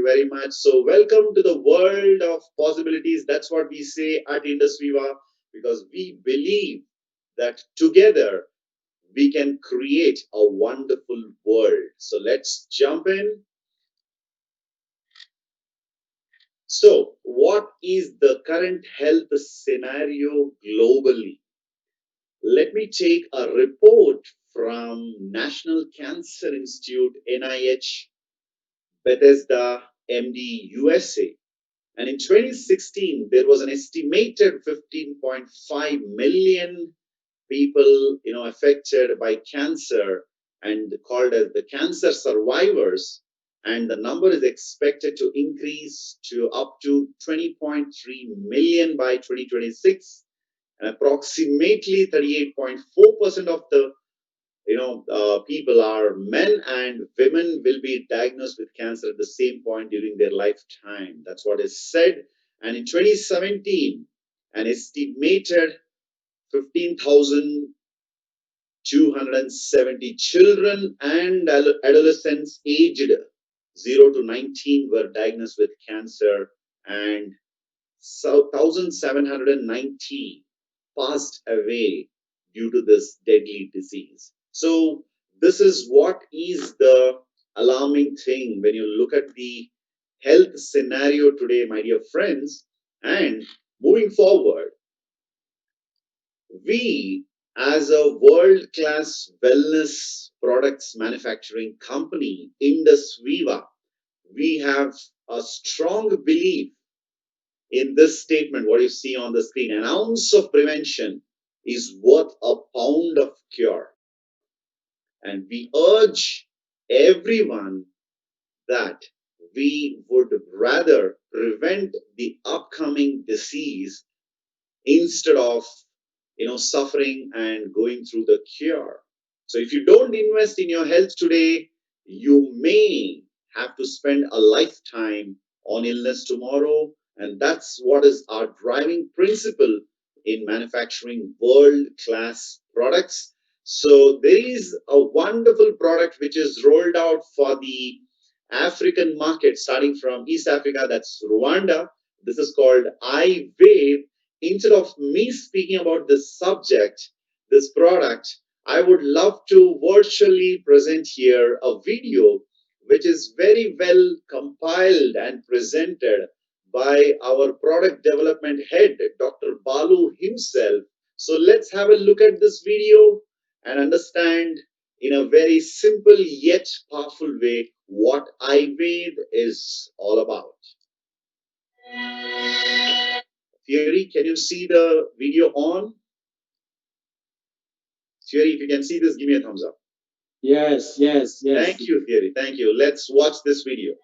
very much. So, welcome to the world of possibilities. That's what we say at Indusviva because we believe that together we can create a wonderful world. So, let's jump in. So, what is the current health scenario globally? Let me take a report from National Cancer Institute, NIH, Bethesda, MD, USA. And in 2016, there was an estimated 15.5 million people, affected by cancer and called as the cancer survivors. And the number is expected to increase to up to 20.3 million by 2026. And approximately 38.4% of the people are men, and women will be diagnosed with cancer at the same point during their lifetime. That's what is said. And in 2017, an estimated 15,270 children and adolescents aged 0 to 19 were diagnosed with cancer, and 1,790 passed away due to this deadly disease. So, this is what is the alarming thing when you look at the health scenario today, my dear friends. And moving forward, we, as a world class wellness products manufacturing company, Indusviva, we have a strong belief in this statement, what you see on the screen: an ounce of prevention is worth a pound of cure. And we urge everyone that we would rather prevent the upcoming disease instead of suffering and going through the cure. So if you don't invest in your health today, you may have to spend a lifetime on illness tomorrow. And that's what is our driving principle in manufacturing world class products. So there is a wonderful product which is rolled out for the African market, starting from East Africa, that's Rwanda. This is called Ived. Instead of me speaking about this subject, this product, I would love to virtually present here a video which is very well compiled and presented by our product development head, Dr. Balu himself. So let's have a look at this video and understand in a very simple yet powerful way what Ayurveda is all about. Thierry, can you see the video on? Thierry, if you can see this, give me a thumbs up. Yes. Thank you, Thierry. Thank you. Let's watch this video.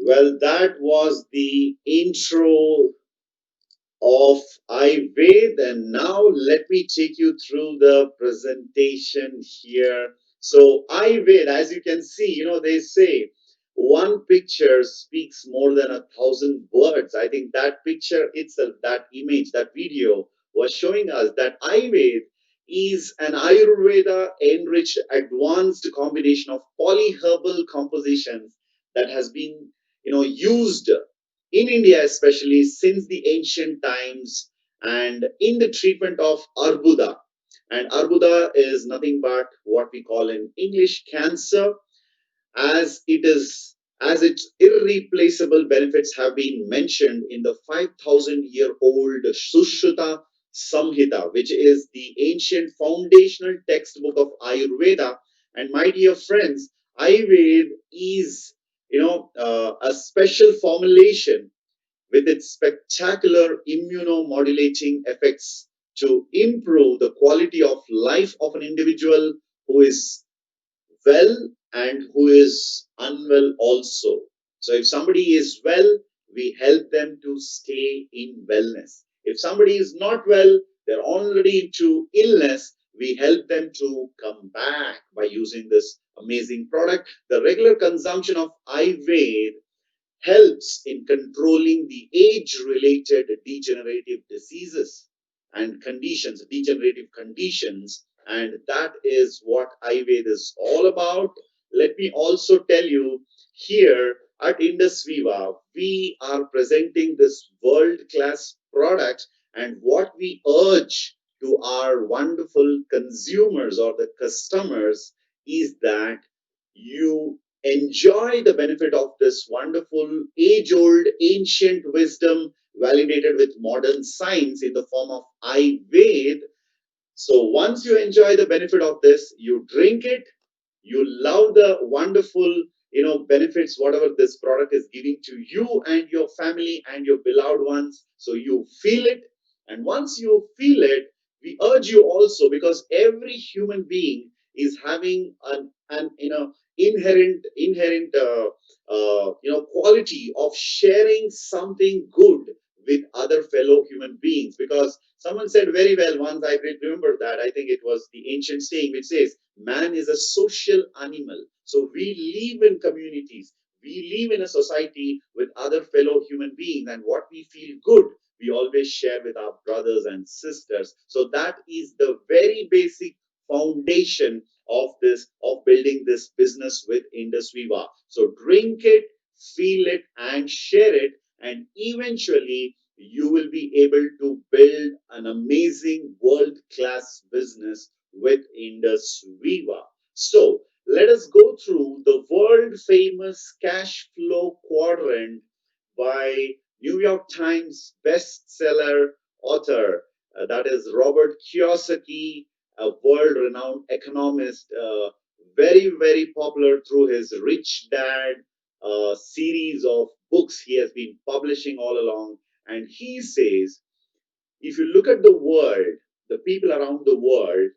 Well, that was the intro of Ived, and now let me take you through the presentation here. So Ived, as you can see, they say one picture speaks more than 1,000 words. I think that picture itself, that image, that video was showing us that Ived is an Ayurveda enriched advanced combination of polyherbal compositions that has been used in India, especially since the ancient times, and in the treatment of Arbuda. And Arbuda is nothing but what we call in English cancer, as it is as its irreplaceable benefits have been mentioned in the 5,000-year-old Sushruta Samhita, which is the ancient foundational textbook of Ayurveda. And my dear friends, Ayurveda is a special formulation with its spectacular immunomodulating effects to improve the quality of life of an individual who is well and who is unwell also. So if somebody is well, we help them to stay in wellness. If somebody is not well, they're already into illness, we help them to come back by using this amazing product. The regular consumption of Ayurveda helps in controlling the age related degenerative diseases and conditions, degenerative conditions. And that is what Ayurveda is all about. Let me also tell you here at Indusviva, we are presenting this world class product. And what we urge to our wonderful consumers or the customers is that you enjoy the benefit of this wonderful age old ancient wisdom validated with modern science in the form of Ayurveda. So once you enjoy the benefit of this, you drink it, you love the wonderful, benefits whatever this product is giving to you and your family and your beloved ones. So you feel it, and once you feel it, we urge you also, because every human being is having an inherent quality of sharing something good with other fellow human beings. Because someone said very well once, I remember that, I think it was the ancient saying which says man is a social animal. So we live in communities, we live in a society with other fellow human beings, and what we feel good, we always share with our brothers and sisters. So that is the very basic foundation of building this business with Indusviva. So drink it, feel it, and share it, and eventually you will be able to build an amazing world class business with Indusviva. So let us go through the world famous cash flow quadrant by New York Times bestseller author, that is Robert Kiyosaki, a world renowned economist, very, very popular through his Rich Dad series of books he has been publishing all along. And he says, if you look at the world, the people around the world,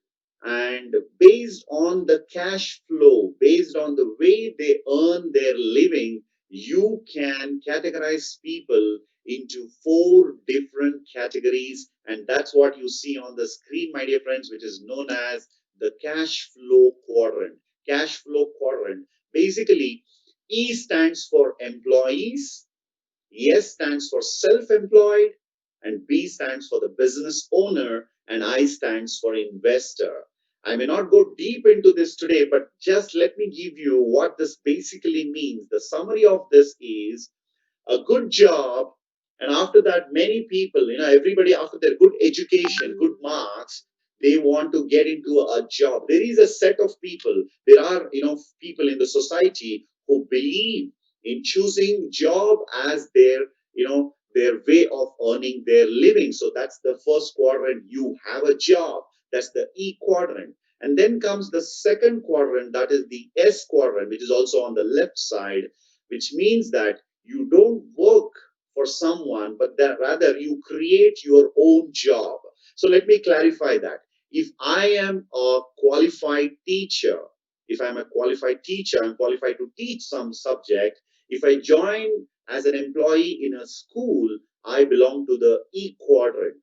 and based on the cash flow, based on the way they earn their living, you can categorize people into four different categories. And that's what you see on the screen, my dear friends, which is known as the cash flow quadrant. Cash flow quadrant. Basically, E stands for employees, S stands for self-employed, and B stands for the business owner, and I stands for investor. I may not go deep into this today, but just let me give you what this basically means. The summary of this is a good job, and after that many people, everybody after their good education, good marks, they want to get into a job. There is a set of people, there are people in the society who believe in choosing job as their way of earning their living. So that's the first quadrant. You have a job, that's the E quadrant. And then comes the second quadrant, that is the S quadrant, which is also on the left side, which means that you don't work for someone, but that rather you create your own job. So let me clarify that. If I am a qualified teacher, if I'm a qualified teacher, I'm qualified to teach some subject. If I join as an employee in a school, I belong to the E quadrant.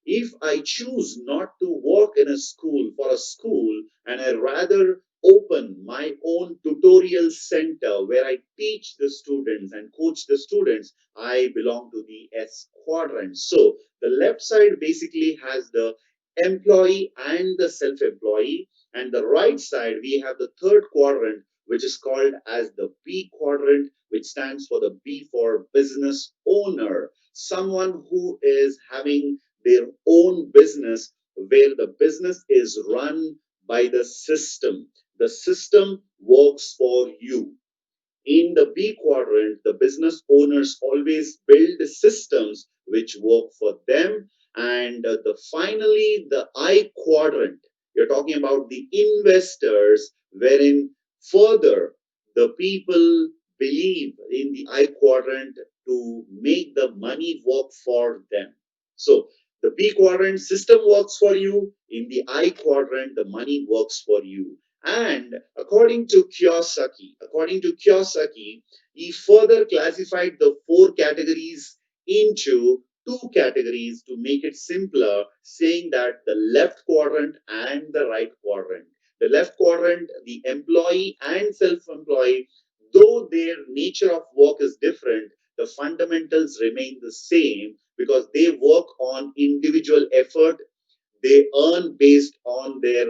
If I choose not to work in a school for a school, and I rather open my own tutorial center where I teach the students and coach the students, I belong to the S quadrant. So the left side basically has the employee and the self-employee, and the right side we have the third quadrant, which is called as the B quadrant, which stands for the B for business owner, someone who is having their own business, where the business is run by the system. The system works for you. In the B quadrant, the business owners always build systems which work for them. And finally, the I quadrant, you're talking about the investors, wherein further the people believe in the I quadrant to make the money work for them. So the B quadrant system works for you. In the I quadrant, the money works for you. And according to Kiyosaki, he further classified the four categories into two categories to make it simpler, saying that the left quadrant and the right quadrant. The left quadrant, the employee and self-employed, though their nature of work is different, the fundamentals remain the same because they work on individual effort. They earn based on their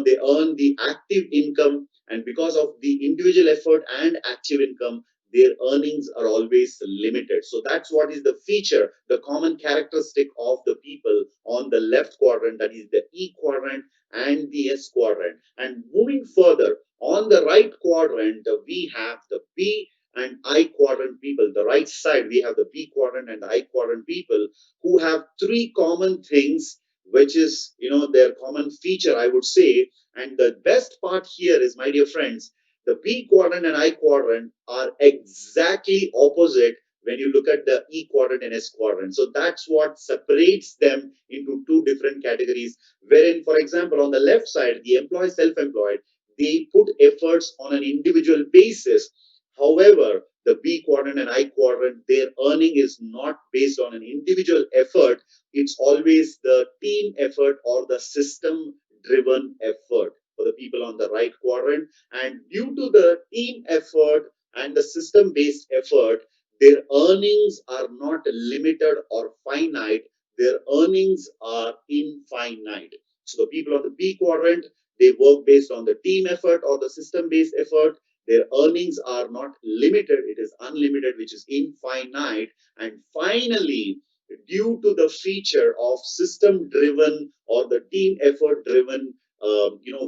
they earn the active income, and because of the individual effort and active income, their earnings are always limited. So that's what is the feature, the common characteristic of the people on the left quadrant, that is the E quadrant and the S quadrant. And moving further, on the right quadrant, we have the B and I quadrant people. The right side, we have the B quadrant and the I quadrant people, who have three common things, which is their common feature, I would say. And the best part here is, my dear friends, the B quadrant and I quadrant are exactly opposite when you look at the E quadrant and S quadrant. So that's what separates them into two different categories. Wherein, for example, on the left side, the employee self-employed, they put efforts on an individual basis. However, the B quadrant and I quadrant, their earning is not based on an individual effort. It's always the team effort or the system driven effort for the people on the right quadrant. And due to the team effort and the system based effort, their earnings are not limited or finite, their earnings are infinite. So the people on the B quadrant, they work based on the team effort or the system based effort. Their earnings are not limited, it is unlimited, which is infinite. And finally, due to the feature of system driven or the team effort driven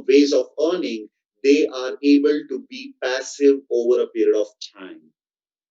ways of earning, they are able to be passive over a period of time.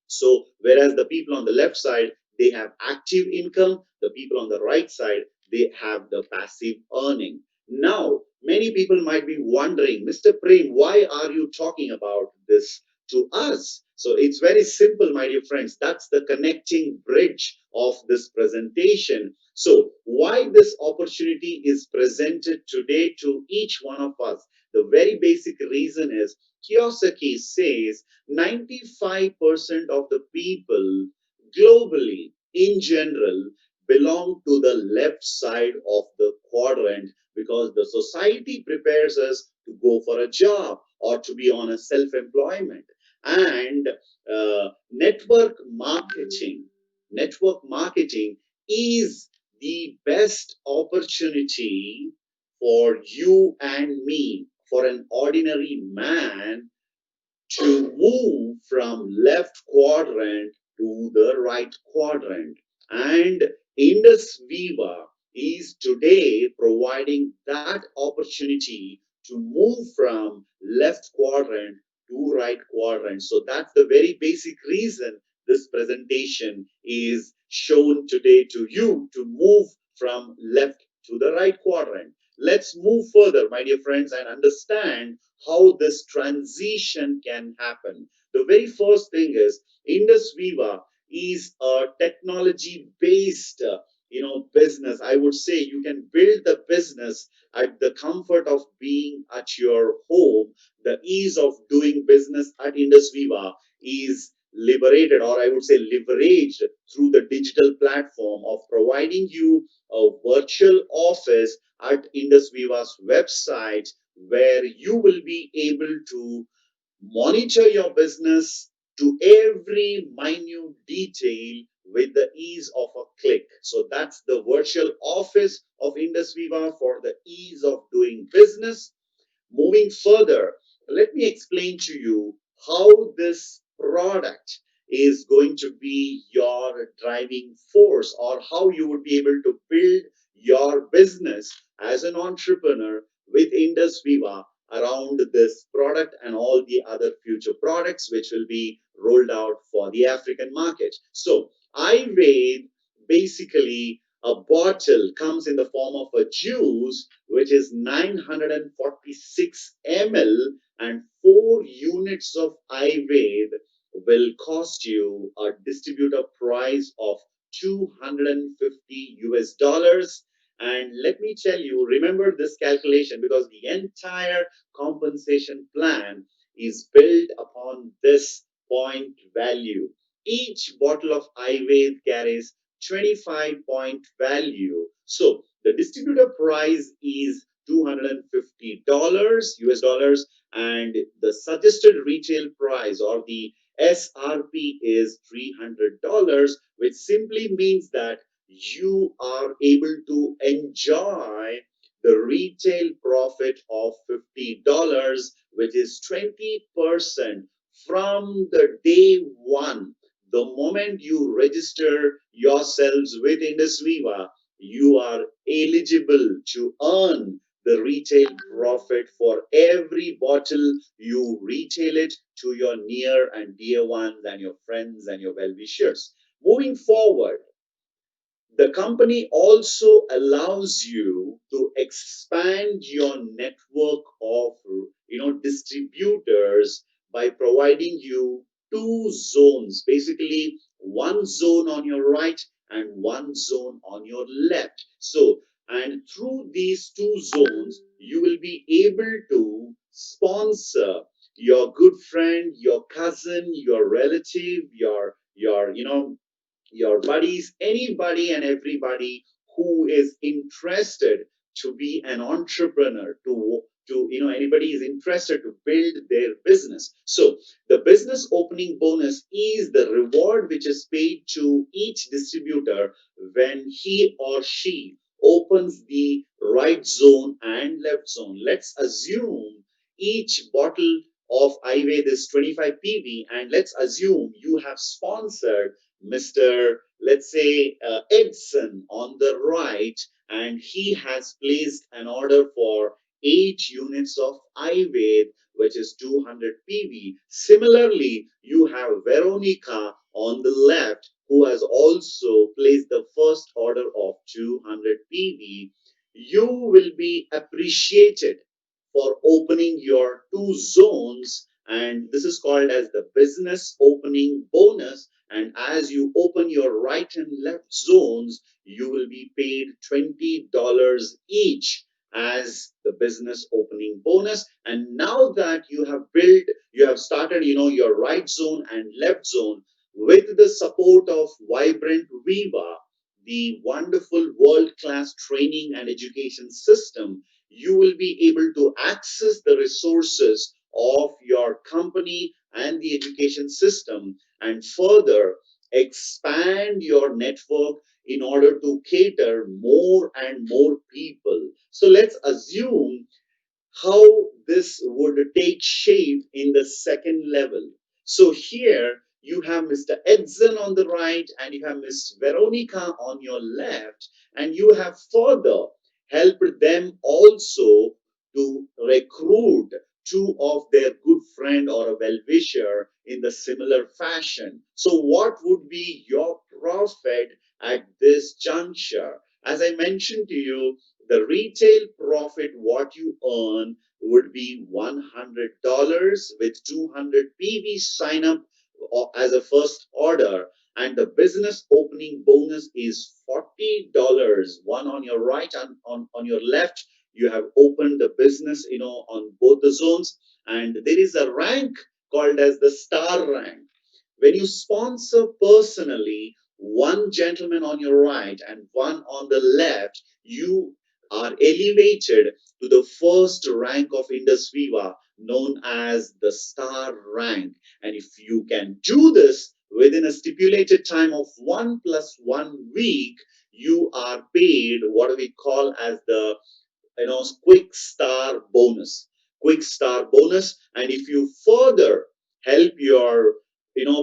So, whereas the people on the left side, they have active income, the people on the right side, they have the passive earning. Now, many people might be wondering, Mr. Prem, why are you talking about this to us? So, it's very simple, my dear friends. That's the connecting bridge of this presentation. So, why this opportunity is presented today to each one of us? The very basic reason is Kiyosaki says 95% of the people globally in general belong to the left side of the quadrant, because the society prepares us to go for a job or to be on a self-employment. And network marketing is the best opportunity for you and me, for an ordinary man, to move from left quadrant to the right quadrant. And Indusviva is today providing that opportunity to move from left quadrant to right quadrant. So that's the very basic reason this presentation is shown today to you, to move from left to the right quadrant. Let's move further, my dear friends, and understand how this transition can happen. The very first thing is, Indus Viva is a technology based business. I would say you can build the business at the comfort of being at your home. The ease of doing business at Indus Viva is liberated, or I would say leveraged, through the digital platform of providing you a virtual office at Indus Viva's website, where you will be able to monitor your business to every minute detail with the ease of a click. So that's the virtual office of Indus Viva for the ease of doing business. Moving further, let me explain to you how this product is going to be your driving force, or how you would be able to build your business as an entrepreneur with Indus Viva around this product and all the other future products which will be rolled out for the African market. So, Ived, basically a bottle, comes in the form of a juice which is 946 ml, and 4 units of Ived will cost you a distributor price of 250 US dollars. And let me tell you, remember this calculation because the entire compensation plan is built upon this point value. Each bottle of Ived carries 25 point value. So the distributor price is $250 US dollars, and the suggested retail price or the SRP is $300, which simply means that you are able to enjoy the retail profit of $50, which is 20% from the day one. The moment you register yourselves with Indusviva, you are eligible to earn the retail profit for every bottle you retail it to your near and dear ones and your friends and your well wishers. Moving forward, the company also allows you to expand your network of distributors by providing you two zones, basically one zone on your right and one zone on your left. So, and through these two zones you will be able to sponsor your good friend, your cousin, your relative, your buddies, anybody and everybody who is interested to be an entrepreneur, anybody is interested to build their business. So the business opening bonus is the reward which is paid to each distributor when he or she opens the right zone and left zone. Let's assume each bottle of Ived is 25 PV, and let's assume you have sponsored Mr. Let's say Edson on the right, and he has placed an order for 8 units of Ived, which is 200 PV. Similarly, you have Veronica on the left, who has also placed the first order of 200 PV. You will be appreciated for opening your two zones, and this is called as the business opening bonus. And as you open your right and left zones, you will be paid $20 each as the business opening bonus. And now that you have started your right zone and left zone with the support of Vibrant Viva, the wonderful world class training and education system, you will be able to access the resources of your company and the education system and further expand your network in order to cater more and more people. So let's assume how this would take shape in the second level. So here you have Mr. Edson on the right and you have Miss Veronica on your left, and you have further helped them also to recruit two of their good friend or a well-wisher in the similar fashion. So what would be your profit at this juncture? As I mentioned to you, the retail profit what you earn would be $100 with 200 PV sign up as a first order, and the business opening bonus is $40, one on your right and on your left. You have opened the business on both the zones, and there is a rank called as the star rank. When you sponsor personally one gentleman on your right and one on the left, you are elevated to the first rank of Indusviva, known as the star rank. And if you can do this within a stipulated time of 1 plus 1 week, you are paid what we call as the quick star bonus. Quick star bonus. And if you further help your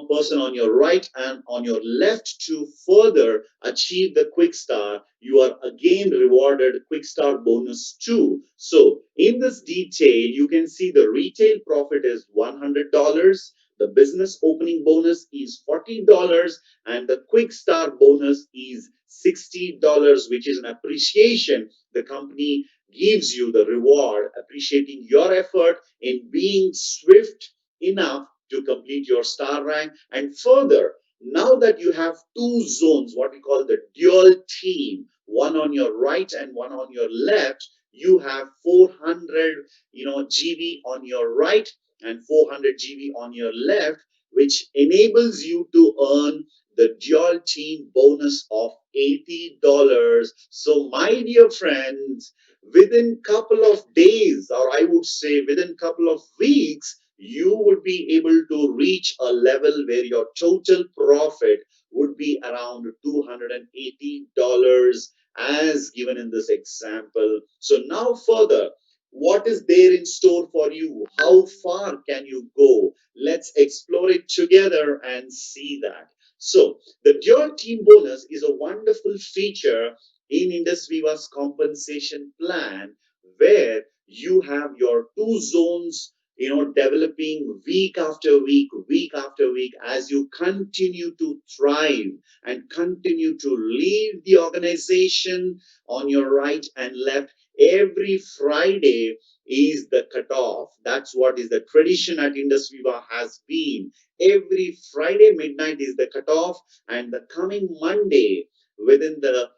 person on your right and on your left to further achieve the quick star, you are again rewarded quick star bonus too. So in this detail you can see the retail profit is $100, the business opening bonus is $40, and the quick star bonus is $60, which is an appreciation the company gives you, the reward appreciating your effort in being swift enough to complete your star rank. And further, now that you have two zones, what we call the dual team, one on your right and one on your left, you have 400 GB on your right and 400 GB on your left, which enables you to earn the dual team bonus of $80. So my dear friends, within couple of days, or I would say within couple of weeks, you would be able to reach a level where your total profit would be around $280 as given in this example. So now further, what is there in store for you? How far can you go? Let's explore it together and see that. So the Dual Team Bonus is a wonderful feature in Indusviva's compensation plan where you have your two zones developing week after week as you continue to thrive and continue to leave the organization on your right and left. Every Friday is the cutoff. That's what is the tradition at Indusviva has been. Every Friday midnight is the cutoff, and the coming Monday, within the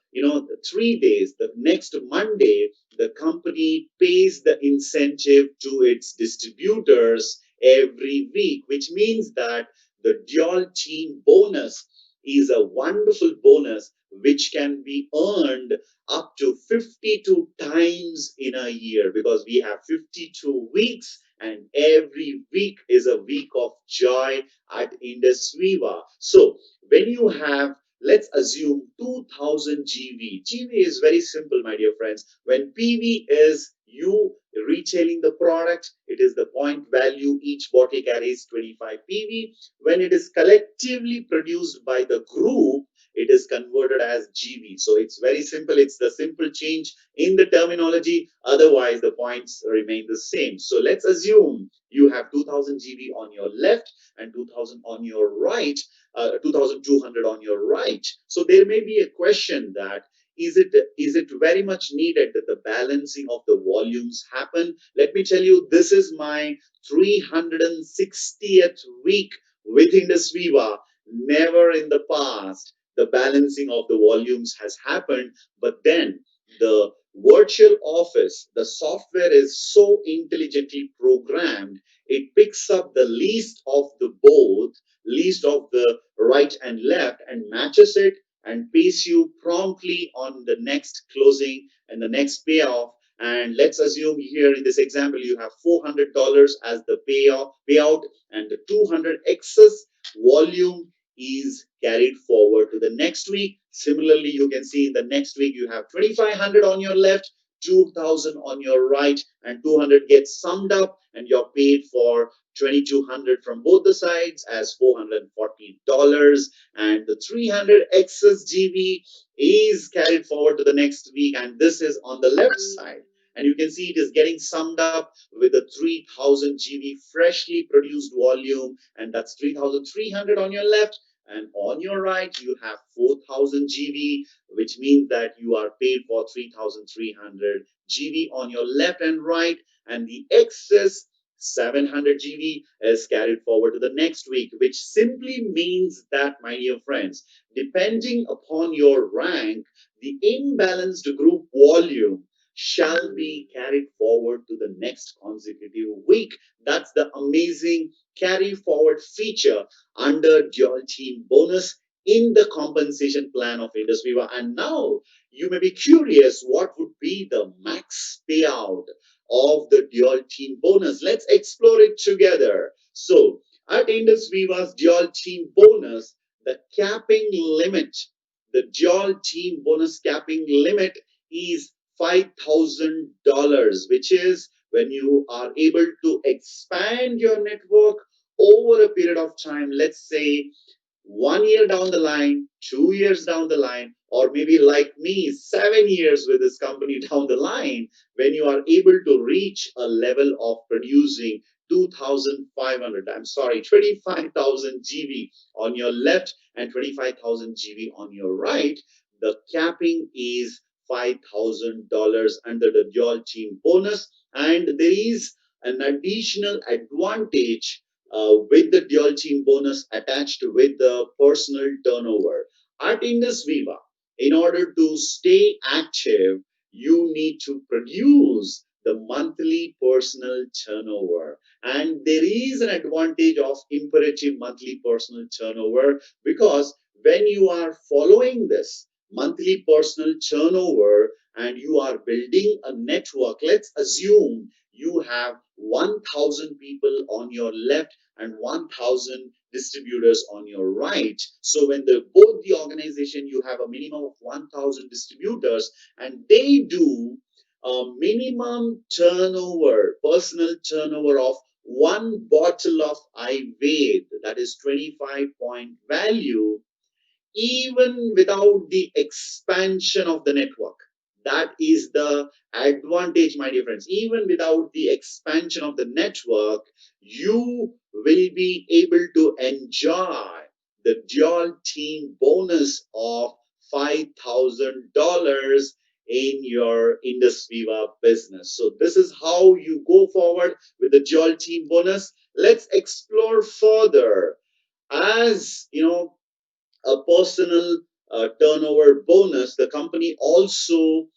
3 days, the next Monday, the company pays the incentive to its distributors every week, which means that the dual team bonus is a wonderful bonus which can be earned up to 52 times in a year, because we have 52 weeks and every week is a week of joy at Indusviva. So when you have, let's assume 2000 GV. GV is very simple, my dear friends. When PV is you retailing the product, it is the point value each bottle carries 25 PV. When it is collectively produced by the group, it is converted as GV. So it's very simple. It's the simple change in the terminology. Otherwise, the points remain the same. So let's assume you have 2000 GV on your left and 2000 on your right, 2200 on your right. So there may be a question that is it very much needed that the balancing of the volumes happen? Let me tell you, this is my 360th week within the Sviva. Never in the past the balancing of the volumes has happened, but then the virtual office, the software is so intelligently programmed, it picks up the least of the both, least of the right and left, and matches it and pays you promptly on the next closing and the next payoff. And let's assume here in this example you have $400 as the payout, and the 200 excess volume is carried forward to the next week. Similarly, you can see in the next week you have 2500 on your left, 2000 on your right, and 200 gets summed up, and you're paid for 2200 from both the sides as $440, and the 300 excess GB is carried forward to the next week, and this is on the left side. And you can see it is getting summed up with the 3000 GB freshly produced volume, and that's 3300 on your left. And on your right, you have 4000 GB, which means that you are paid for 3300 GB on your left and right, and the excess 700 GB is carried forward to the next week, which simply means that, my dear friends, depending upon your rank, the imbalanced group volume shall be carried forward to the next consecutive week. That's the amazing carry forward feature under dual team bonus in the compensation plan of Indusviva. And now you may be curious, what would be the max payout of the dual team bonus? Let's explore it together. So at Indusviva's dual team bonus, the capping limit, the dual team bonus capping limit is $5,000, which is when you are able to expand your network over a period of time, let's say 1 year down the line, 2 years down the line, or maybe like me, 7 years with this company down the line, when you are able to reach a level of producing 2500, I'm sorry, 25,000 GB on your left and 25,000 GB on your right, the capping is $5,000 under the dual team bonus. And there is an additional advantage with the dual team bonus attached with the personal turnover. At Indus Viva, In order to stay active, you need to produce the monthly personal turnover. And there is an advantage of imperative monthly personal turnover, because when you are following this monthly personal turnover and you are building a network, let's assume you have 1,000 people on your left and 1,000 distributors on your right. So when the both the organization, you have a minimum of 1,000 distributors, and they do a minimum turnover, personal turnover of one bottle of Ived, that is 25 point value, even without the expansion of the network. That is the advantage, my dear friends. Even without the expansion of the network, you will be able to enjoy the dual team bonus of $5,000 in your Indusviva business. So this is how you go forward with the dual team bonus. Let's explore further. As you know, a personal turnover bonus, the company also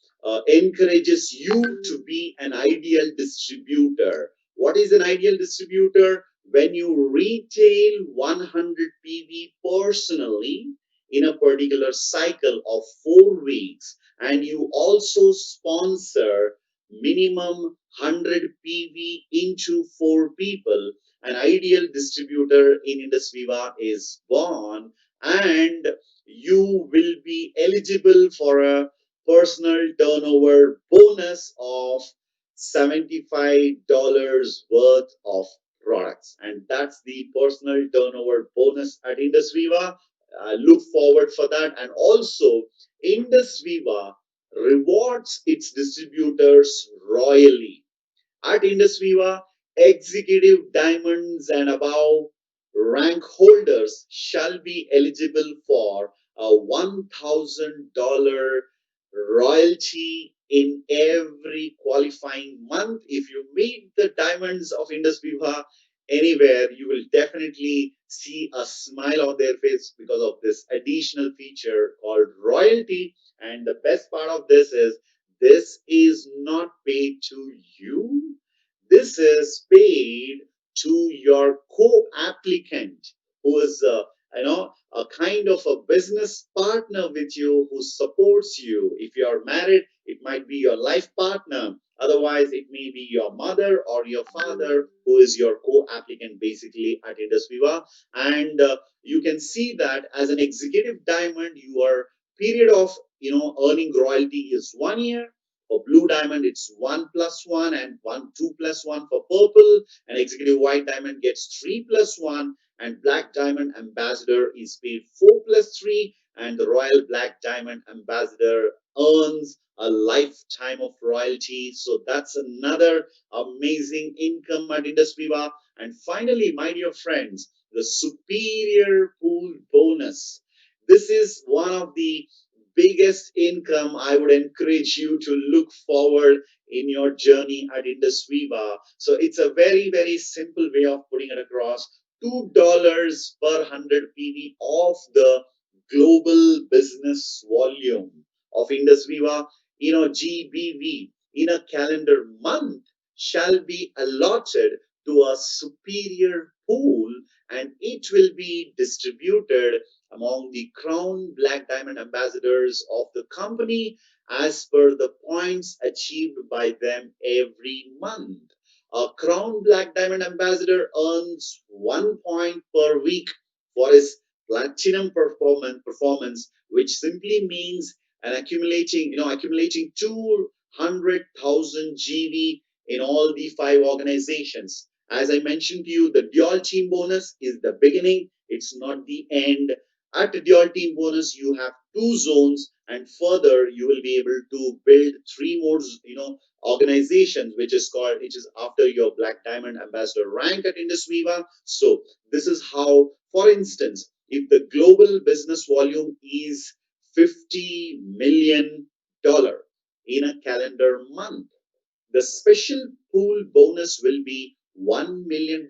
encourages you to be an ideal distributor. What is an ideal distributor? When you retail 100 PV personally in a particular cycle of 4 weeks, and you also sponsor minimum 100 PV into 4 people, an ideal distributor in Indusviva is born, and you will be eligible for a personal turnover bonus of $75 worth of products. And that's the personal turnover bonus at Indusviva. Look forward for that. And also, Indusviva rewards its distributors royally. At Indusviva, executive diamonds and above rank holders shall be eligible for a $1,000 royalty in every qualifying month. If you meet the diamonds of Indusviva anywhere, you will definitely see a smile on their face because of this additional feature called royalty. And the best part of this is not paid to you. This is paid to your co-applicant, who is a kind of a business partner with you, who supports you. If you are married, it might be your life partner. Otherwise, it may be your mother or your father who is your co-applicant basically at Indusviva. And you can see that as an executive diamond, your period of earning royalty is 1 year. For blue diamond, it's 1+1, and 2+1 for purple. And executive white diamond gets 3+1, and black diamond ambassador is paid 4+3, and the royal black diamond ambassador earns a lifetime of royalty. So that's another amazing income at Indusviva. And finally, my dear friends, the superior pool bonus. This is one of the biggest income I would encourage you to look forward in your journey at Indusviva. So it's a very, very simple way of putting it across. $2 per 100 PV of the global business volume of Indusviva, GBV, in a calendar month shall be allotted to a superior pool, and it will be distributed among the crown black diamond ambassadors of the company as per the points achieved by them every month. A crown black diamond ambassador earns 1 point per week for his platinum performance, which simply means an accumulating 200,000 GV in all the 5 organizations. As I mentioned to you, the dual team bonus is the beginning, it's not the end. At the dual team bonus, you have 2 zones, and further you will be able to build 3 more, organizations, which is after your black diamond ambassador rank at Indusviva. So this is how, for instance, if the global business volume is $50 million in a calendar month, the special pool bonus will be $1 million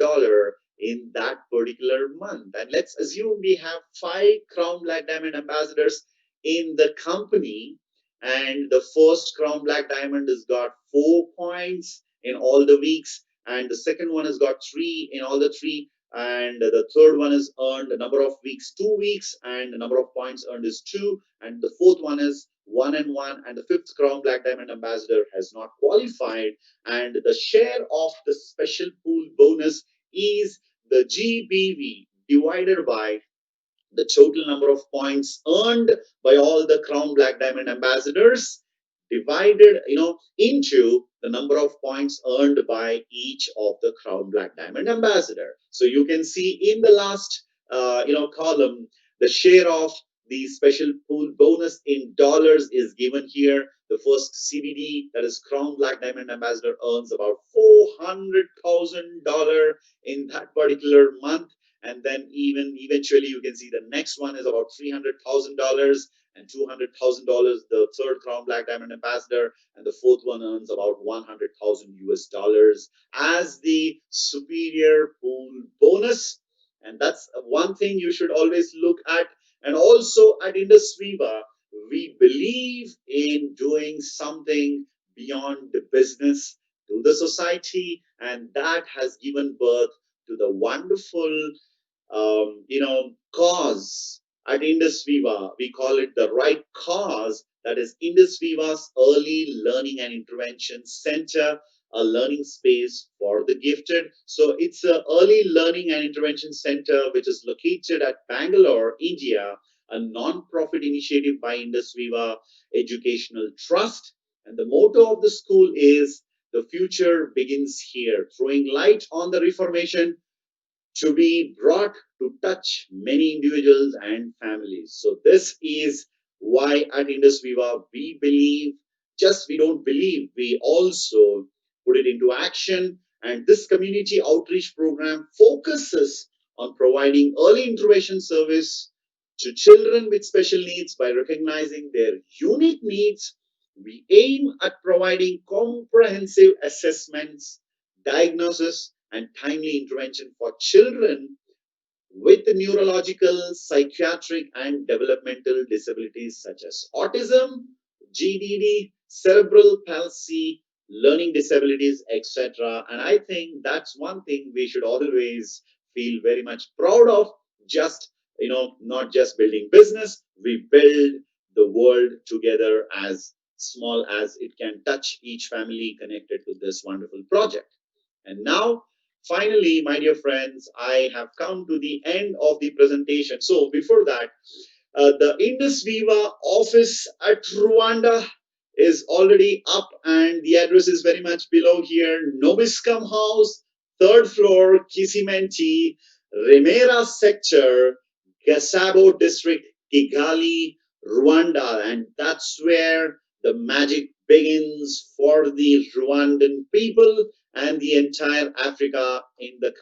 in that particular month. And let's assume we have 5 Crown Black Diamond ambassadors in the company, and the first Crown Black Diamond has got 4 points in all the weeks, and the second one has got three in all the three, and the third one is earned a number of weeks, 2 weeks, and the number of points earned is two, and the fourth one is 1 and 1, and the fifth Crown Black Diamond Ambassador has not qualified, and the share of the special pool bonus is the GBV divided by the total number of points earned by all the Crown Black Diamond ambassadors, divided into the number of points earned by each of the Crown Black Diamond ambassador. So you can see in the last column, the share of the special pool bonus in dollars is given here. The first CBD, that is Crown Black Diamond ambassador, earns about $400,000 in that particular month, and then even eventually you can see the next one is about $300,000 and $200,000, the third Crown Black Diamond ambassador, and the fourth one earns about 100,000 US dollars as the superior pool bonus. And that's one thing you should always look at. And also at Indusviva, we believe in doing something beyond the business to the society, and that has given birth to the wonderful cause at Indusviva. We call it the right cause. That is Indusviva's Early Learning and Intervention Center, a learning space for the gifted. So it's an early learning and intervention center which is located at Bangalore, India, a non-profit initiative by Indusviva Educational Trust. And the motto of the school is the future begins here, throwing light on the reformation to be brought to touch many individuals and families. So this is why at Indusviva we believe, just we don't believe, we also put it into action. And this community outreach program focuses on providing early intervention service to children with special needs by recognizing their unique needs. We aim at providing comprehensive assessments, diagnosis, and timely intervention for children with neurological, psychiatric, and developmental disabilities such as autism, GDD, cerebral palsy, learning disabilities, etc. And I think that's one thing we should always feel very much proud of. Just, not just building business, we build the world together as small as it can touch each family connected to this wonderful project. And now, finally, my dear friends, I have come to the end of the presentation. So before that, the Indusviva office at Rwanda is already up, and the address is very much below here. Nobiscum House, third floor, Kisimenti, Remera sector, Gasabo district, Kigali, Rwanda. And that's where the magic begins for the Rwandan people and the entire Africa in the